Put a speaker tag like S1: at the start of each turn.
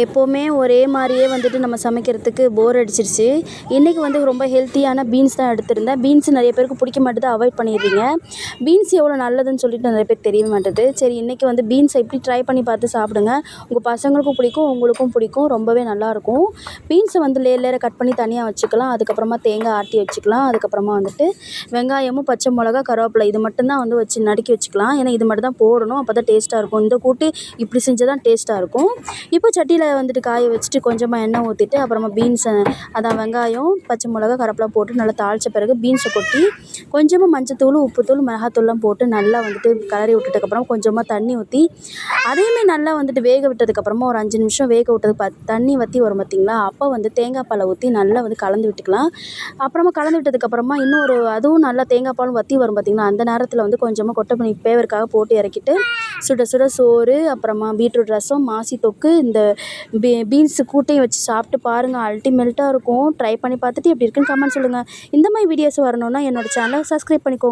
S1: எப்போவுமே ஒரே மாதிரியே வந்துட்டு நம்ம சமைக்கிறதுக்கு போர் அடிச்சிருச்சு. இன்றைக்கி வந்து ரொம்ப ஹெல்த்தியான பீன்ஸ் தான் எடுத்திருந்தேன். பீன்ஸ் நிறைய பேருக்கு பிடிக்க மாட்டுது, அவாய்ட் பண்ணிடுறீங்க. பீன்ஸ் எவ்வளோ நல்லதுன்னு சொல்லிட்டு நிறைய பேருக்கு தெரிய மாட்டுது. சரி, இன்றைக்கி வந்து பீன்ஸை எப்படி ட்ரை பண்ணி பார்த்து சாப்பிடுங்க. உங்கள் பசங்களுக்கும் பிடிக்கும், உங்களுக்கும் பிடிக்கும். ரொம்பவே நல்லாயிருக்கும். பீன்ஸை வந்து லேயர் கட் பண்ணி தனியாக வச்சுக்கலாம். அதுக்கப்புறமா தேங்காய் ஆட்டி வச்சுக்கலாம். அதுக்கப்புறமா வந்துட்டு வெங்காயமும் பச்சை மிளகா கருவேப்பிலை இது மட்டும்தான் வந்து வச்சு நறுக்கி வச்சுக்கலாம். ஏன்னா இது மட்டும் தான் போடணும், அப்போ தான் டேஸ்ட்டாக இருக்கும். இந்த கூட்டு இப்படி செஞ்சால் தான் டேஸ்ட்டாக இருக்கும். இப்போ சட்டியில் வந்துட்டு காய வச்சுட்டு கொஞ்சமாக எண்ணெய் ஊற்றிட்டு அப்புறமா பீன்ஸை அதான் வெங்காயம் பச்சை மிளகா கருவேப்பிலை போட்டு நல்லா தாளித்த பிறகு பீன்ஸை கொட்டி கொஞ்சமாக மஞ்சத்தூள் உப்புத்தூள் மிளகாத்தூள்லாம் போட்டு நல்லா வந்துட்டு கிளறி விட்டுட்டதுக்கப்புறம் கொஞ்சமாக தண்ணி ஊற்றி அதையுமே நல்லா வந்துட்டு வேக விட்டதுக்கப்புறமா ஒரு 5 நிமிஷம் வேக விட்டது தண்ணி வற்றி வரும் பார்த்திங்களா, அப்போ வந்து தேங்காய் பாலை ஊற்றி நல்லா வந்து கலந்து விட்டுக்கலாம். அப்புறமா கலந்து விட்டதுக்கப்புறமா இன்னும் அதுவும் நல்லா தேங்காய் பாலும் வற்றி வரும் பார்த்திங்களா, அந்த நேரத்தில் வந்து கொஞ்சமாக கொட்டை பேவருக்காக போட்டு இறக்கிட்டு சுட சுட சோறு அப்புறமா பீட்ரூட் ரசம் மாசி தொக்கு இந்த பீன்ஸு கூட்டையும் வச்சு சாப்பிட்டு பாருங்கள். அல்டிமேட்டாக இருக்கும். ட்ரை பண்ணி பார்த்துட்டு எப்படி இருக்குன்னு கமெண்ட் சொல்லுங்கள். இந்த மாதிரி வீடியோஸ் வரணுன்னா என்னோடய சேனலை சப்ஸ்கிரைப் பண்ணிக்கோங்க.